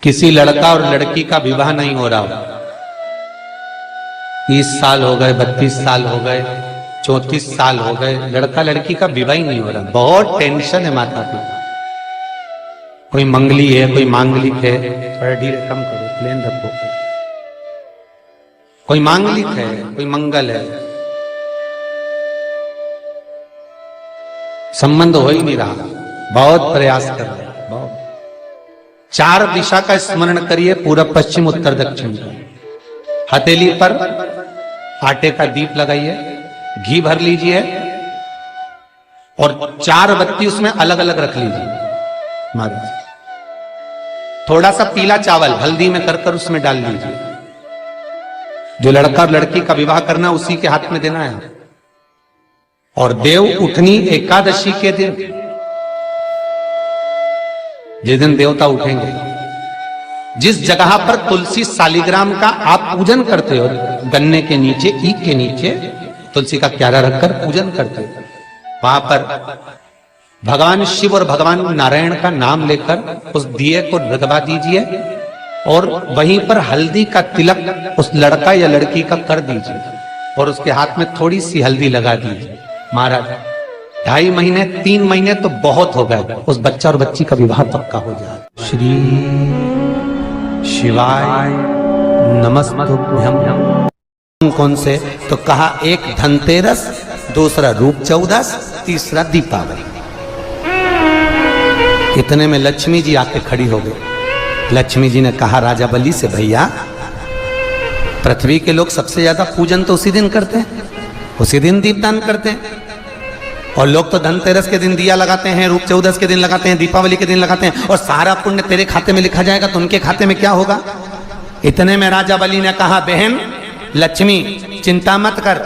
किसी लड़का और लड़की का विवाह नहीं हो रहा, 30 साल हो गए, 32 साल हो गए, 34 साल हो गए, लड़का लड़की का विवाह ही नहीं हो रहा। बहुत टेंशन है माता पिता। कोई मंगली है, कोई मांगलिक है, थोड़ा धीरे कम करो, प्लेन रखो। कोई मांगलिक है, कोई मंगल है, संबंध हो ही नहीं रहा। बहुत प्रयास कर रहे हैं, बहुत। 4 दिशा का स्मरण करिए, पूरब पश्चिम उत्तर दक्षिण का। हथेली पर आटे का दीप लगाइए, घी भर लीजिए और 4 बत्ती उसमें अलग अलग रख लीजिए महाराज। थोड़ा सा पीला चावल हल्दी में कर उसमें डाल लीजिए। जो लड़का और लड़की का विवाह करना उसी के हाथ में देना है। और देव उठनी एकादशी के दिन, जिस दिन देवता उठेंगे, जिस जगह पर तुलसी सालिग्राम का आप पूजन करते हो, गन्ने के नीचे, ईख के नीचे तुलसी का क्यारा रखकर पूजन करते हो, वहां पर भगवान शिव और भगवान नारायण का नाम लेकर उस दिए को रगवा दीजिए और वहीं पर हल्दी का तिलक उस लड़का या लड़की का कर दीजिए और उसके हाथ में थोड़ी सी हल्दी लगा दीजिए। महाराज 2.5 महीने 3 महीने तो बहुत हो गए, उस बच्चा और बच्ची का विवाह पक्का हो जाए। श्री शिवाय नमस्तुभ्यं। कौन से? तो कहा एक धनतेरस, दूसरा रूप चौदस, तीसरा दीपावली। इतने में लक्ष्मी जी आके खड़ी हो गई। लक्ष्मी जी ने कहा राजा बलि से, भैया पृथ्वी के लोग सबसे ज्यादा पूजन तो उसी दिन करते हैं, उसी दिन दीपदान करते हैं। और लोग तो धनतेरस के दिन दिया लगाते हैं, रूप चौदस के दिन लगाते हैं, दीपावली के दिन लगाते हैं, और सारा पुण्य तेरे खाते में लिखा जाएगा, तो उनके खाते में क्या होगा? इतने में राजा बलि ने कहा, बहन लक्ष्मी चिंता मत कर,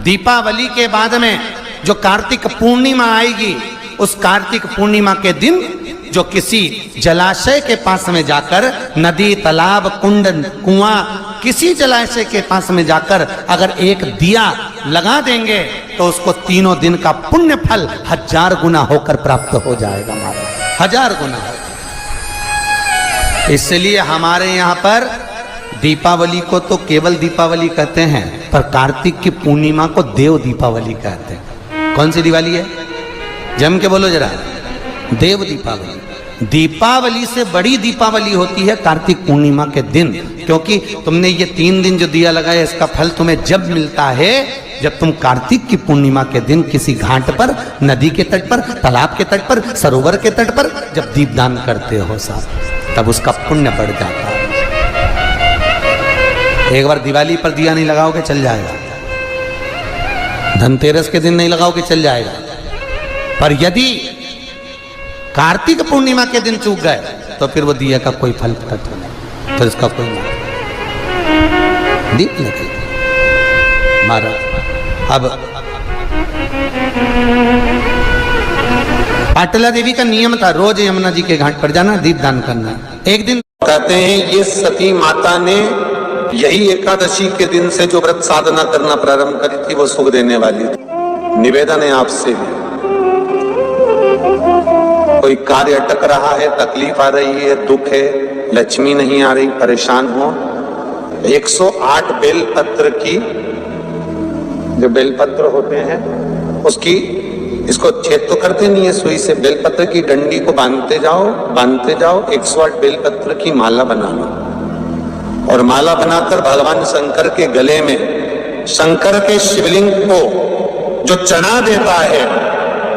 दीपावली के बाद में जो कार्तिक पूर्णिमा आएगी, उस कार्तिक पूर्णिमा के दिन जो किसी जलाशय के पास में जाकर, नदी, तालाब, कुंड, कुआं, किसी जलाशय के पास में जाकर अगर एक दिया लगा देंगे तो उसको 3 दिन का पुण्य फल 1000 गुना होकर प्राप्त हो जाएगा महाराज, 1000 गुना। इसलिए हमारे यहाँ पर दीपावली को तो केवल दीपावली कहते हैं, पर कार्तिक की पूर्णिमा को देव दीपावली कहते हैं। कौन सी दिवाली है? जम के बोलो जरा। देव दीपावली। दीपावली से बड़ी दीपावली होती है कार्तिक पूर्णिमा के दिन, क्योंकि तुमने ये 3 दिन जो दिया लगाया, इसका फल तुम्हें जब मिलता है जब तुम कार्तिक की पूर्णिमा के दिन किसी घाट पर, नदी के तट पर, तालाब के तट पर, सरोवर के तट पर जब दीपदान करते हो साहब, तब उसका पुण्य बढ़ जाता है। एक बार दिवाली पर दिया नहीं लगाओगे चल जाएगा, धनतेरस के दिन नहीं लगाओगे चल जाएगा, पर यदि कार्तिक पूर्णिमा के दिन चूक गए तो फिर वो दिया का कोई फल तत्व नहीं, तो इसका कोई नहीं। दीप लगे महाराज। अब पाटला देवी का नियम था, रोज यमुना जी के घाट पर जाना, दीप दान करना। एक दिन कहते हैं ये सती माता ने यही एकादशी के दिन से जो व्रत साधना करना प्रारंभ करी थी, वो सुख देने वाली थी। निवेदन है आपसे भी, कोई कार्य अटक रहा है, तकलीफ आ रही है, दुख है, लक्ष्मी नहीं आ रही, परेशान हो, 108 बेलपत्र की, जो बेलपत्र होते हैं उसकी, इसको छेद तो करते नहीं है सुई से, बेलपत्र की डंडी को बांधते जाओ 108 बेलपत्र की माला बना लो और माला बनाकर भगवान शंकर के गले में, शंकर के शिवलिंग को जो चढ़ा देता है,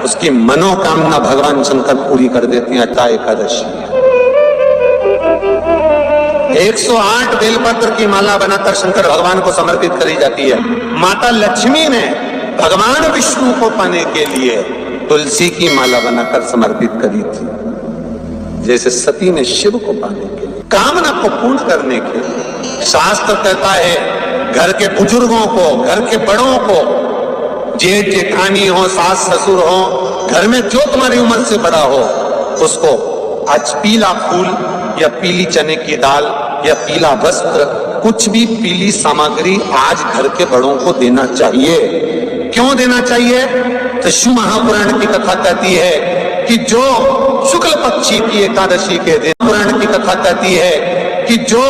उसकी मनोकामना भगवान शंकर पूरी कर देती हैं। अट्ठा एकादशी 108 बेलपत्र की माला बनाकर शंकर भगवान को समर्पित करी जाती है। माता लक्ष्मी ने भगवान विष्णु को पाने के लिए तुलसी की माला बनाकर समर्पित करी थी, जैसे सती ने शिव को पाने के लिए, कामना को पूर्ण करने के लिए। शास्त्र कहता है घर के बुजुर्गों को, घर के बड़ों को, जेठ जेठानी हो, सास ससुर हो, घर में जो तुम्हारी उम्र से बड़ा हो, उसको आज पीला फूल या पीली चने की दाल या पीला वस्त्र, कुछ भी पीली सामग्री आज घर के बड़ों को देना चाहिए। क्यों देना चाहिए? तो शिव महापुराण की कथा कहती है कि जो शुक्ल पक्षी की एकादशी के दिन, पुराण की कथा कहती है कि जो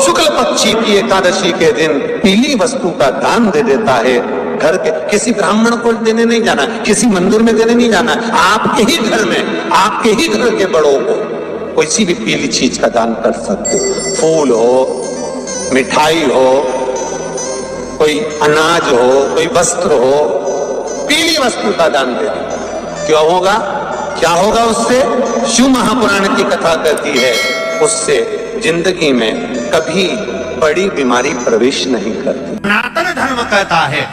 शुक्ल पक्षी की एकादशी के दिन पीली वस्तु का दान दे देता है, घर के किसी ब्राह्मण को देने नहीं जाना, किसी मंदिर में देने नहीं जाना, आपके ही घर में, आपके ही घर के बड़ों को कोई सी भी पीली चीज का दान कर सकते हो। फूल हो, मिठाई हो, कोई अनाज हो, कोई वस्त्र हो, पीली वस्तु का दान दे दो। क्यों होगा? क्या होगा उससे? शिव महापुराण की कथा कहती है उससे जिंदगी में कभी बड़ी बीमारी प्रवेश नहीं करती। सनातन धर्म कहता है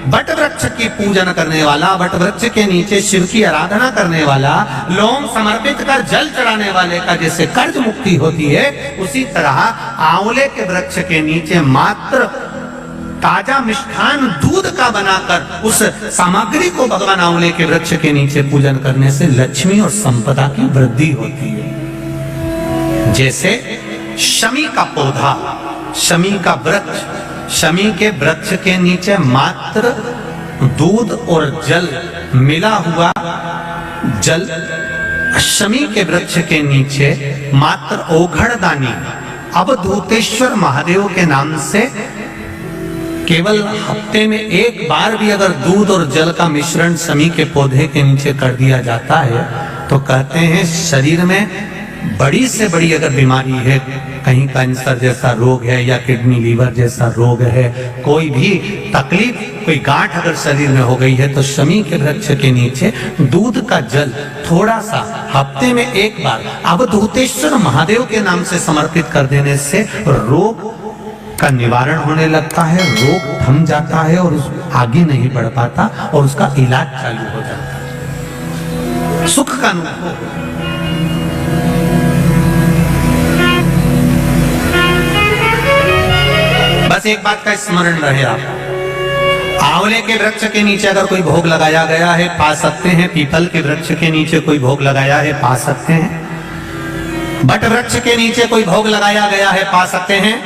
बट वृक्ष की पूजन करने वाला, बट वृक्ष के नीचे शिव की आराधना करने वाला, लोम समर्पित कर जल चढ़ाने वाले का जैसे कर्ज मुक्ति होती है, उसी तरह आंवले के वृक्ष के नीचे मात्र ताजा मिष्ठान दूध का बनाकर उस सामग्री को भगवान आंवले के वृक्ष के नीचे पूजन करने से लक्ष्मी और संपदा की वृद्धि होती है। जैसे शमी का पौधा, शमी का वृक्ष, शमी के वृक्ष के नीचे मात्र दूध और जल मिला हुआ जल, शमी के वृक्ष के नीचे मात्र ओघड़दानी अवधूतेश्वर महादेव के नाम से केवल हफ्ते में एक बार भी अगर दूध और जल का मिश्रण शमी के पौधे के नीचे कर दिया जाता है तो कहते हैं शरीर में बड़ी से बड़ी अगर बीमारी है, कहीं कैंसर जैसा रोग है या किडनी लीवर जैसा रोग है, कोई भी तकलीफ, कोई गांठ अगर शरीर में हो गई है, तो शमी के वृक्ष के नीचे दूध का जल थोड़ा सा हफ्ते में एक बार अवधूतेश्वर महादेव के नाम से समर्पित कर देने से रोग का निवारण होने लगता है, रोग थम जाता है और आगे नहीं बढ़ पाता और उसका इलाज चालू हो जाता है। सुख का अनुभव। बस एक बात का स्मरण रहे, आप आंवले के वृक्ष के नीचे अगर कोई भोग लगाया गया है पा सकते हैं, पीपल के वृक्ष के नीचे कोई भोग लगाया है पा सकते हैं, बट वृक्ष के नीचे कोई भोग लगाया गया है पा सकते हैं।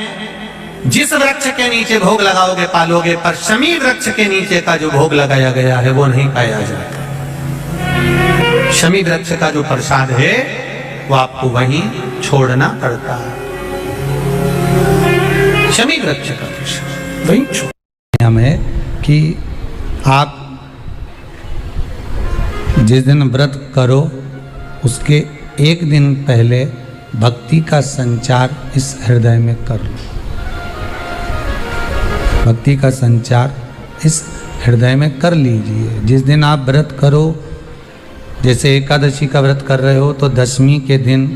जिस वृक्ष के नीचे भोग लगाओगे पालोगे, पर शमी वृक्ष के नीचे का जो भोग लगाया गया है वो नहीं पाया जाता। शमी वृक्ष का जो प्रसाद है वो आपको वहीं छोड़ना पड़ता है। शमी वृक्ष का प्रसाद वहीं छोड़। हमें कि आप जिस दिन व्रत करो उसके एक दिन पहले भक्ति का संचार इस हृदय में कर लो। भक्ति का संचार इस हृदय में कर लीजिए। जिस दिन आप व्रत करो, जैसे एकादशी का व्रत कर रहे हो तो दशमी के दिन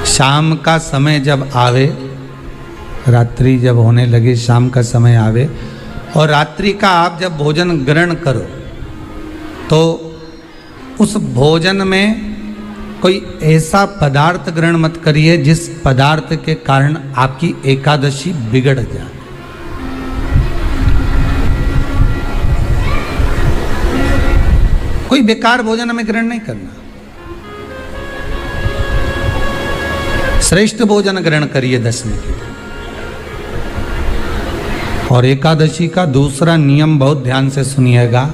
शाम का समय जब आवे, रात्रि जब होने लगे, शाम का समय आवे और रात्रि का आप जब भोजन ग्रहण करो तो उस भोजन में कोई ऐसा पदार्थ ग्रहण मत करिए जिस पदार्थ के कारण आपकी एकादशी बिगड़ जाए। कोई बेकार भोजन हमें ग्रहण नहीं करना, श्रेष्ठ भोजन ग्रहण करिए दशमी के दिन। और एकादशी का दूसरा नियम बहुत ध्यान से सुनिएगा।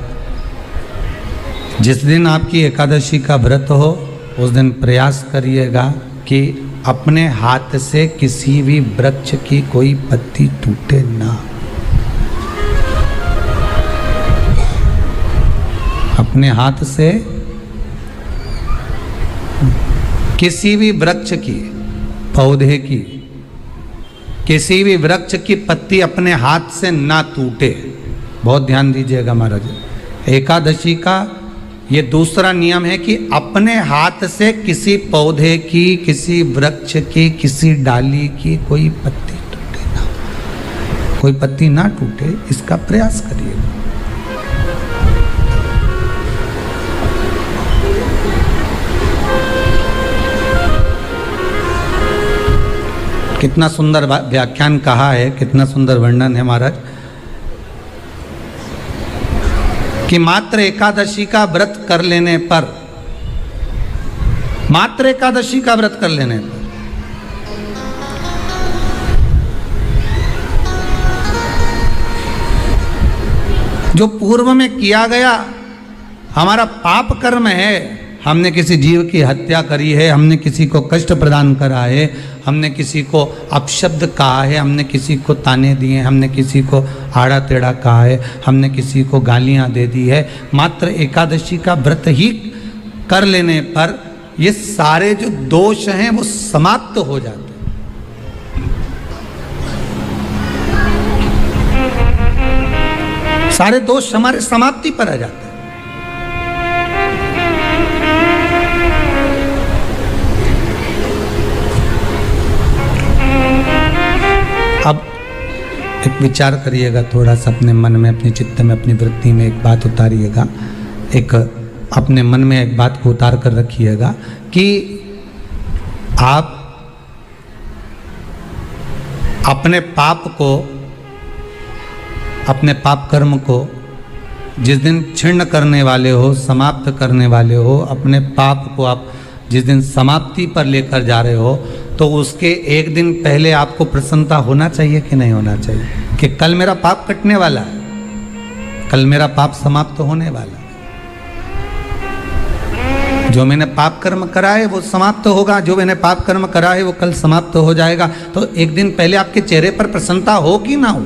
जिस दिन आपकी एकादशी का व्रत हो उस दिन प्रयास करिएगा कि अपने हाथ से किसी भी वृक्ष की कोई पत्ती टूटे ना। अपने हाथ से किसी भी वृक्ष की, पौधे की, किसी भी वृक्ष की पत्ती अपने हाथ से ना टूटे। बहुत ध्यान दीजिएगा महाराज। एकादशी का ये दूसरा नियम है कि अपने हाथ से किसी पौधे की, किसी वृक्ष की, किसी डाली की कोई पत्ती टूटे ना, कोई पत्ती ना टूटे, इसका प्रयास करिए। कितना सुंदर व्याख्यान कहा है, कितना सुंदर वर्णन है महाराज कि मात्र एकादशी का व्रत कर लेने पर, मात्र एकादशी का व्रत कर लेने पर जो पूर्व में किया गया हमारा पाप कर्म है, हमने किसी जीव की हत्या करी है, हमने किसी को कष्ट प्रदान करा है, हमने किसी को अपशब्द कहा है, हमने किसी को ताने दिए, हमने किसी को आड़ा टेढ़ा कहा है, हमने किसी को गालियां दे दी है, मात्र एकादशी का व्रत ही कर लेने पर ये सारे जो दोष हैं वो समाप्त हो जाते हैं। सारे दोष हमारे समाप्ति पर आ जाते हैं। अब एक विचार करिएगा थोड़ा सा अपने मन में, अपने चित्त में, अपनी वृत्ति में एक बात उतारिएगा, एक अपने मन में एक बात को उतार कर रखिएगा कि आप अपने पाप को, अपने पाप कर्म को जिस दिन छिन्न करने वाले हो, समाप्त करने वाले हो, अपने पाप को आप जिस दिन समाप्ति पर लेकर जा रहे हो, तो उसके एक दिन पहले आपको प्रसन्नता होना चाहिए कि नहीं होना चाहिए कि कल मेरा पाप कटने वाला है, कल मेरा पाप समाप्त होने वाला है, जो मैंने पाप कर्म करा है वो समाप्त होगा, जो मैंने पाप कर्म करा है वो कल समाप्त हो जाएगा। तो एक दिन पहले आपके चेहरे पर प्रसन्नता हो कि ना हो?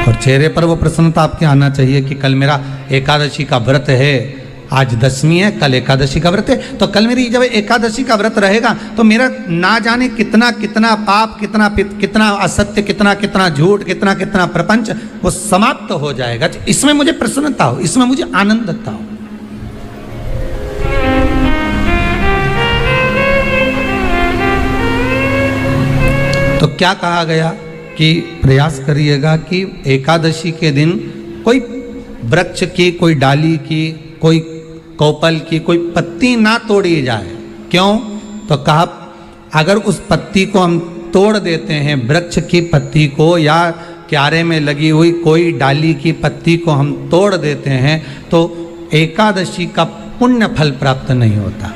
और चेहरे पर वो प्रसन्नता आपके आना चाहिए कि कल मेरा एकादशी का व्रत है, आज दशमी है, कल एकादशी का व्रत है, तो कल मेरी जब एकादशी का व्रत रहेगा तो मेरा ना जाने कितना कितना पाप, कितना असत्य, कितना झूठ, कितना प्रपंच वो समाप्त हो जाएगा। इसमें मुझे प्रसन्नता हो, इसमें मुझे आनंदता हो। तो क्या कहा गया कि प्रयास करिएगा कि एकादशी के दिन कोई वृक्ष की, कोई डाली की, कोई कोपल की कोई पत्ती ना तोड़ी जाए। क्यों? तो कहा अगर उस पत्ती को हम तोड़ देते हैं, वृक्ष की पत्ती को या क्यारे में लगी हुई कोई डाली की पत्ती को हम तोड़ देते हैं तो एकादशी का पुण्य फल प्राप्त नहीं होता,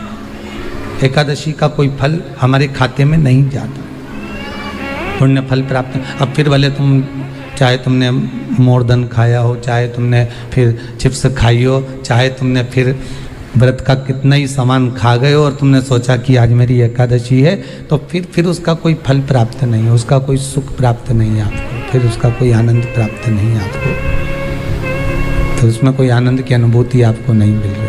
एकादशी का कोई फल हमारे खाते में नहीं जाता, पुण्य फल प्राप्त। अब फिर भले तुम चाहे तुमने मोरदन खाया हो, चाहे तुमने फिर चिप्स खाई हो, चाहे तुमने फिर व्रत का कितना ही सामान खा गए हो और तुमने सोचा कि आज मेरी एकादशी है, तो फिर उसका कोई फल प्राप्त नहीं है, उसका कोई सुख प्राप्त नहीं है आपको, फिर उसका कोई आनंद प्राप्त नहीं है आपको, फिर उसमें कोई आनंद की अनुभूति आपको नहीं मिल रही।